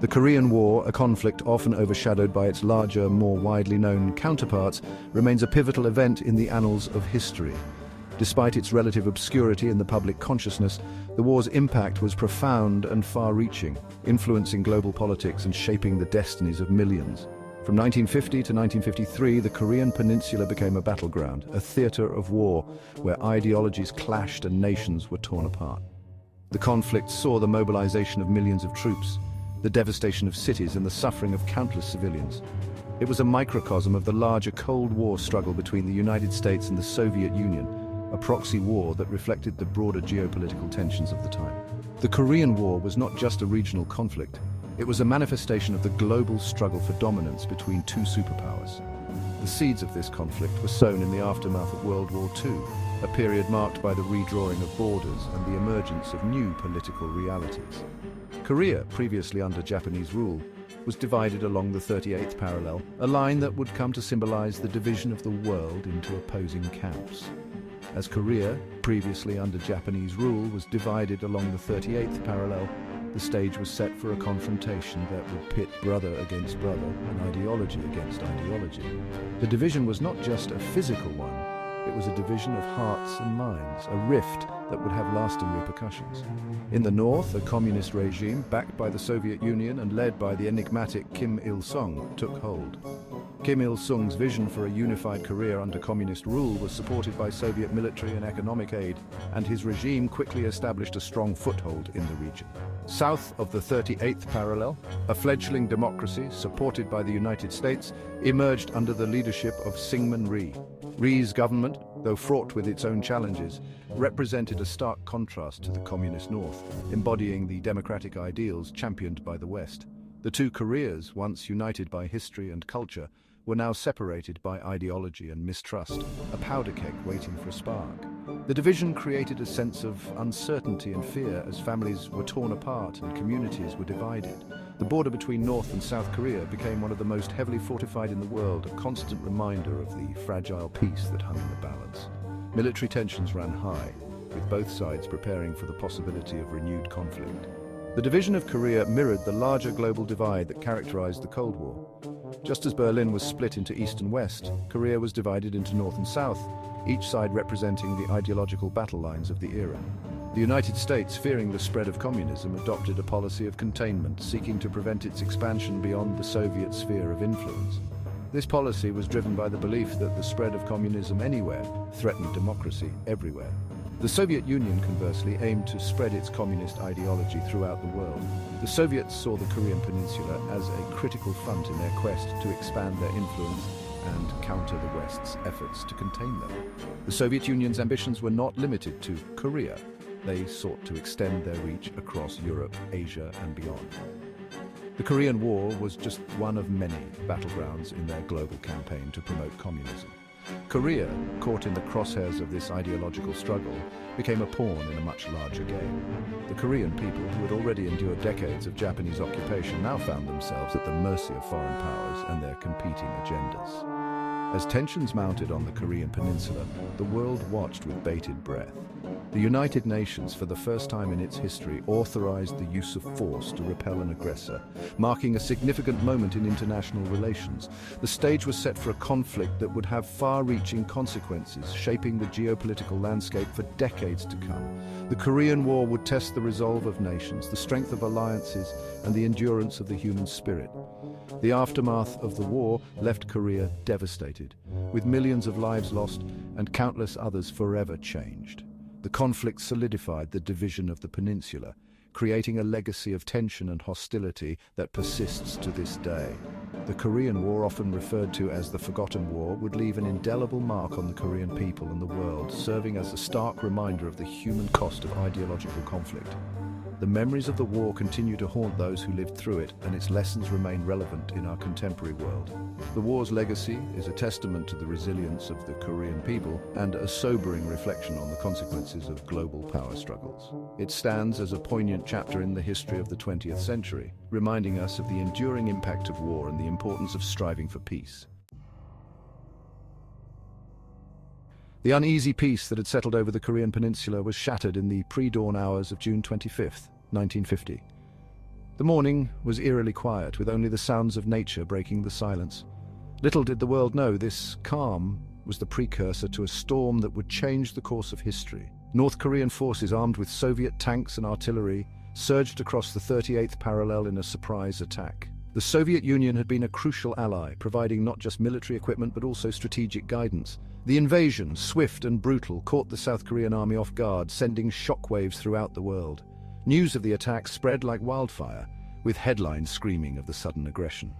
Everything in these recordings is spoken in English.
The Korean War, a conflict often overshadowed by its larger, more widely known counterparts, remains a pivotal event in the annals of history. Despite its relative obscurity in the public consciousness, the war's impact was profound and far-reaching, influencing global politics and shaping the destinies of millions. From 1950 to 1953, the Korean Peninsula became a battleground, a theater of war, where ideologies clashed and nations were torn apart. The conflict saw the mobilization of millions of troops, the devastation of cities and the suffering of countless civilians. It was a microcosm of the larger Cold War struggle between the United States and the Soviet Union, a proxy war that reflected the broader geopolitical tensions of the time. The Korean War was not just a regional conflict, it was a manifestation of the global struggle for dominance between two superpowers. The seeds of this conflict were sown in the aftermath of World War II, a period marked by the redrawing of borders and the emergence of new political realities. Korea, previously under Japanese rule, was divided along the 38th parallel, a line that would come to symbolize the division of the world into opposing camps. As Korea, previously under Japanese rule, was divided along the 38th parallel, the stage was set for a confrontation that would pit brother against brother and ideology against ideology. The division was not just a physical one, it was a division of hearts and minds, a rift that would have lasting repercussions. In the north, a communist regime, backed by the Soviet Union and led by the enigmatic Kim Il-sung, took hold. Kim Il-sung's vision for a unified Korea under communist rule was supported by Soviet military and economic aid, and his regime quickly established a strong foothold in the region. South of the 38th parallel, a fledgling democracy, supported by the United States, emerged under the leadership of Syngman Rhee. Rhee's government, though fraught with its own challenges, represented a stark contrast to the communist North, embodying the democratic ideals championed by the West. The two Koreas, once united by history and culture, were now separated by ideology and mistrust, a powder keg waiting for a spark. The division created a sense of uncertainty and fear as families were torn apart and communities were divided. The border between North and South Korea became one of the most heavily fortified in the world, a constant reminder of the fragile peace that hung in the balance. Military tensions ran high, with both sides preparing for the possibility of renewed conflict. The division of Korea mirrored the larger global divide that characterized the Cold War. Just as Berlin was split into East and West, Korea was divided into North and South, each side representing the ideological battle lines of the era. The United States, fearing the spread of communism, adopted a policy of containment, seeking to prevent its expansion beyond the Soviet sphere of influence. This policy was driven by the belief that the spread of communism anywhere threatened democracy everywhere. The Soviet Union, conversely, aimed to spread its communist ideology throughout the world. The Soviets saw the Korean Peninsula as a critical front in their quest to expand their influence and counter the West's efforts to contain them. The Soviet Union's ambitions were not limited to Korea. They sought to extend their reach across Europe, Asia, and beyond. The Korean War was just one of many battlegrounds in their global campaign to promote communism. Korea, caught in the crosshairs of this ideological struggle, became a pawn in a much larger game. The Korean people, who had already endured decades of Japanese occupation, now found themselves at the mercy of foreign powers and their competing agendas. As tensions mounted on the Korean Peninsula, the world watched with bated breath. The United Nations, for the first time in its history, authorized the use of force to repel an aggressor, marking a significant moment in international relations. The stage was set for a conflict that would have far-reaching consequences, shaping the geopolitical landscape for decades to come. The Korean War would test the resolve of nations, the strength of alliances, and the endurance of the human spirit. The aftermath of the war left Korea devastated, with millions of lives lost and countless others forever changed. The conflict solidified the division of the peninsula, creating a legacy of tension and hostility that persists to this day. The Korean War, often referred to as the Forgotten War, would leave an indelible mark on the Korean people and the world, serving as a stark reminder of the human cost of ideological conflict. The memories of the war continue to haunt those who lived through it, and its lessons remain relevant in our contemporary world. The war's legacy is a testament to the resilience of the Korean people and a sobering reflection on the consequences of global power struggles. It stands as a poignant chapter in the history of the 20th century, reminding us of the enduring impact of war and the importance of striving for peace. The uneasy peace that had settled over the Korean Peninsula was shattered in the pre-dawn hours of June 25, 1950. The morning was eerily quiet, with only the sounds of nature breaking the silence. Little did the world know this calm was the precursor to a storm that would change the course of history. North Korean forces armed with Soviet tanks and artillery surged across the 38th parallel in a surprise attack. The Soviet Union had been a crucial ally, providing not just military equipment but also strategic guidance. The invasion, swift and brutal, caught the South Korean army off guard, sending shockwaves throughout the world. News of the attack spread like wildfire, with headlines screaming of the sudden aggression.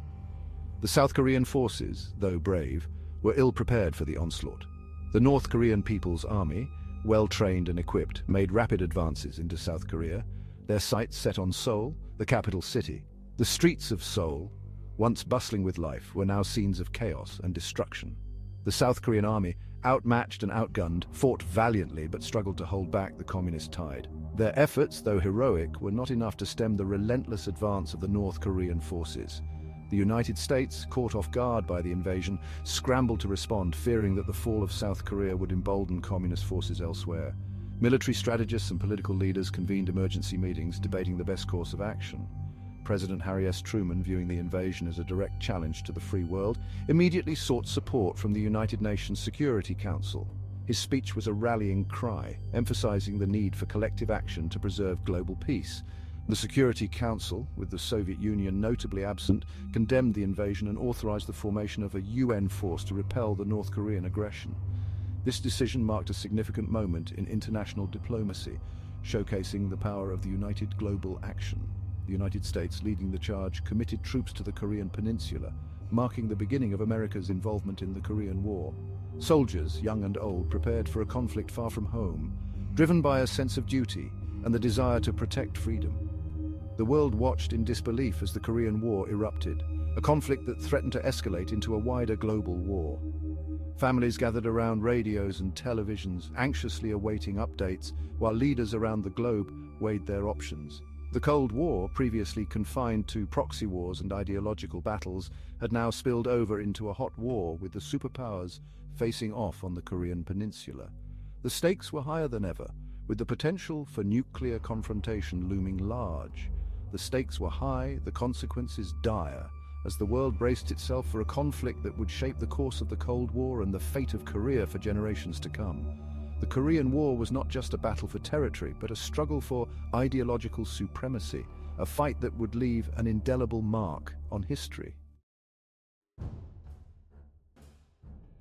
The South Korean forces, though brave, were ill-prepared for the onslaught. The North Korean People's Army, well-trained and equipped, made rapid advances into South Korea, their sights set on Seoul, the capital city. The streets of Seoul, once bustling with life, were now scenes of chaos and destruction. The South Korean army, outmatched and outgunned, fought valiantly but struggled to hold back the communist tide. Their efforts, though heroic, were not enough to stem the relentless advance of the North Korean forces. The United States, caught off guard by the invasion, scrambled to respond, fearing that the fall of South Korea would embolden communist forces elsewhere. Military strategists and political leaders convened emergency meetings, debating the best course of action. President Harry S. Truman, viewing the invasion as a direct challenge to the free world, immediately sought support from the United Nations Security Council. His speech was a rallying cry, emphasizing the need for collective action to preserve global peace. The Security Council, with the Soviet Union notably absent, condemned the invasion and authorized the formation of a UN force to repel the North Korean aggression. This decision marked a significant moment in international diplomacy, showcasing the power of the united global action. The United States, leading the charge, committed troops to the Korean Peninsula, marking the beginning of America's involvement in the Korean War. Soldiers, young and old, prepared for a conflict far from home, driven by a sense of duty and the desire to protect freedom. The world watched in disbelief as the Korean War erupted, a conflict that threatened to escalate into a wider global war. Families gathered around radios and televisions, anxiously awaiting updates, while leaders around the globe weighed their options. The Cold War, previously confined to proxy wars and ideological battles, had now spilled over into a hot war, with the superpowers facing off on the Korean Peninsula. The stakes were higher than ever, with the potential for nuclear confrontation looming large. The stakes were high, the consequences dire, as the world braced itself for a conflict that would shape the course of the Cold War and the fate of Korea for generations to come. The Korean War was not just a battle for territory, but a struggle for ideological supremacy, a fight that would leave an indelible mark on history.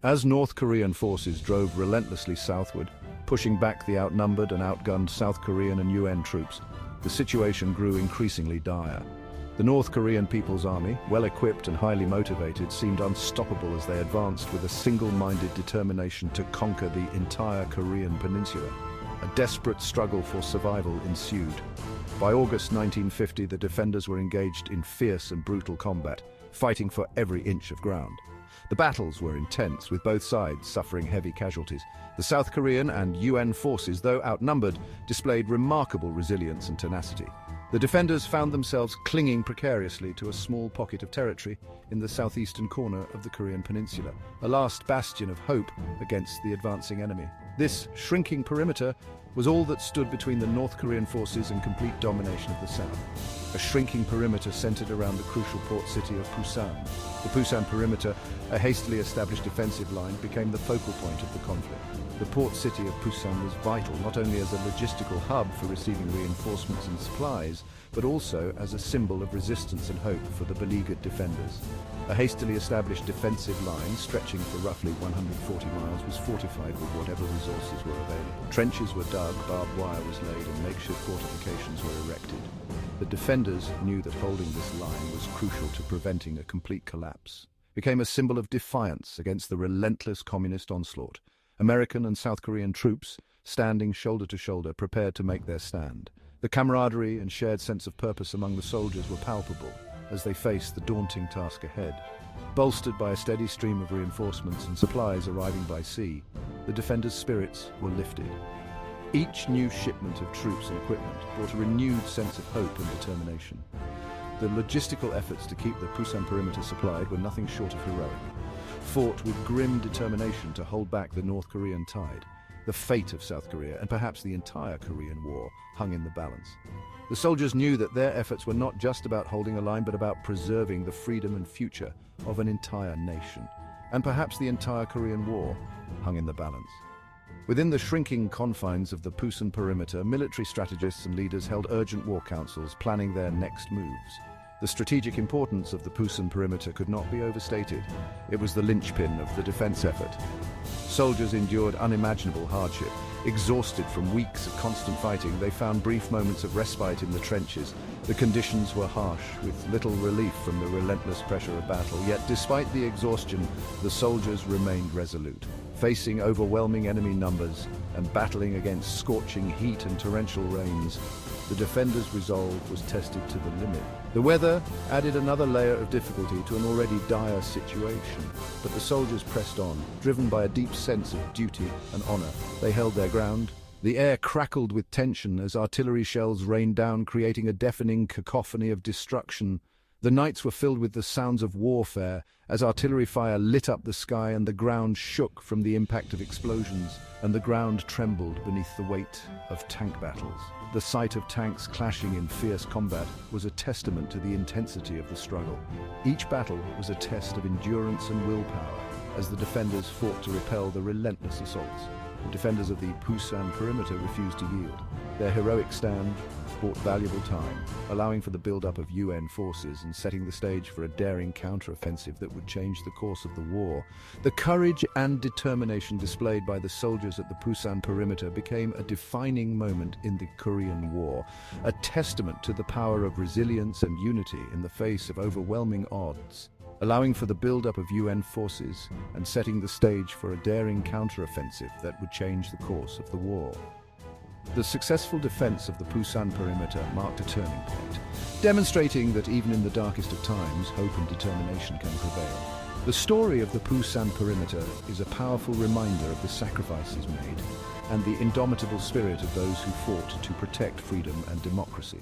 As North Korean forces drove relentlessly southward, pushing back the outnumbered and outgunned South Korean and UN troops, the situation grew increasingly dire. The North Korean People's Army, well-equipped and highly motivated, seemed unstoppable as they advanced with a single-minded determination to conquer the entire Korean peninsula. A desperate struggle for survival ensued. By August 1950, the defenders were engaged in fierce and brutal combat, fighting for every inch of ground. The battles were intense, with both sides suffering heavy casualties. The South Korean and UN forces, though outnumbered, displayed remarkable resilience and tenacity. The defenders found themselves clinging precariously to a small pocket of territory in the southeastern corner of the Korean peninsula, a last bastion of hope against the advancing enemy. This shrinking perimeter was all that stood between the North Korean forces and complete domination of the south. A shrinking perimeter centered around the crucial port city of Pusan. The Pusan perimeter, a hastily established defensive line, became the focal point of the conflict. The port city of Pusan was vital, not only as a logistical hub for receiving reinforcements and supplies, but also as a symbol of resistance and hope for the beleaguered defenders. A hastily established defensive line, stretching for roughly 140 miles, was fortified with whatever resources were available. Trenches were dug, barbed wire was laid, and makeshift fortifications were erected. The defenders knew that holding this line was crucial to preventing a complete collapse. It became a symbol of defiance against the relentless communist onslaught. American and South Korean troops, standing shoulder to shoulder, prepared to make their stand. The camaraderie and shared sense of purpose among the soldiers were palpable as they faced the daunting task ahead. Bolstered by a steady stream of reinforcements and supplies arriving by sea, the defenders' spirits were lifted. Each new shipment of troops and equipment brought a renewed sense of hope and determination. The logistical efforts to keep the Pusan perimeter supplied were nothing short of heroic. Fought with grim determination to hold back the North Korean tide, The fate of South Korea, and perhaps the entire Korean War, hung in the balance. The soldiers knew that their efforts were not just about holding a line, but about preserving the freedom and future of an entire nation. And perhaps the entire Korean War hung in the balance. Within the shrinking confines of the Pusan perimeter, military strategists and leaders held urgent war councils, planning their next moves. The strategic importance of the Pusan perimeter could not be overstated. It was the linchpin of the defense effort. Soldiers endured unimaginable hardship. Exhausted from weeks of constant fighting, they found brief moments of respite in the trenches. The conditions were harsh, with little relief from the relentless pressure of battle. Yet, despite the exhaustion, the soldiers remained resolute. Facing overwhelming enemy numbers and battling against scorching heat and torrential rains, the defenders' resolve was tested to the limit. The weather added another layer of difficulty to an already dire situation, but the soldiers pressed on, driven by a deep sense of duty and honor. They held their ground. The air crackled with tension as artillery shells rained down, creating a deafening cacophony of destruction. The nights were filled with the sounds of warfare as artillery fire lit up the sky and the ground shook from the impact of explosions, and the ground trembled beneath the weight of tank battles. The sight of tanks clashing in fierce combat was a testament to the intensity of the struggle. Each battle was a test of endurance and willpower as the defenders fought to repel the relentless assaults. The defenders of the Pusan perimeter refused to yield. Their heroic stand bought valuable time, allowing for the build-up of UN forces and setting the stage for a daring counter-offensive that would change the course of the war. The courage and determination displayed by the soldiers at the Pusan perimeter became a defining moment in the Korean War, a testament to the power of resilience and unity in the face of overwhelming odds, allowing for the build-up of UN forces and setting the stage for a daring counter-offensive that would change the course of the war. The successful defense of the Pusan perimeter marked a turning point, demonstrating that even in the darkest of times, hope and determination can prevail. The story of the Pusan perimeter is a powerful reminder of the sacrifices made and the indomitable spirit of those who fought to protect freedom and democracy.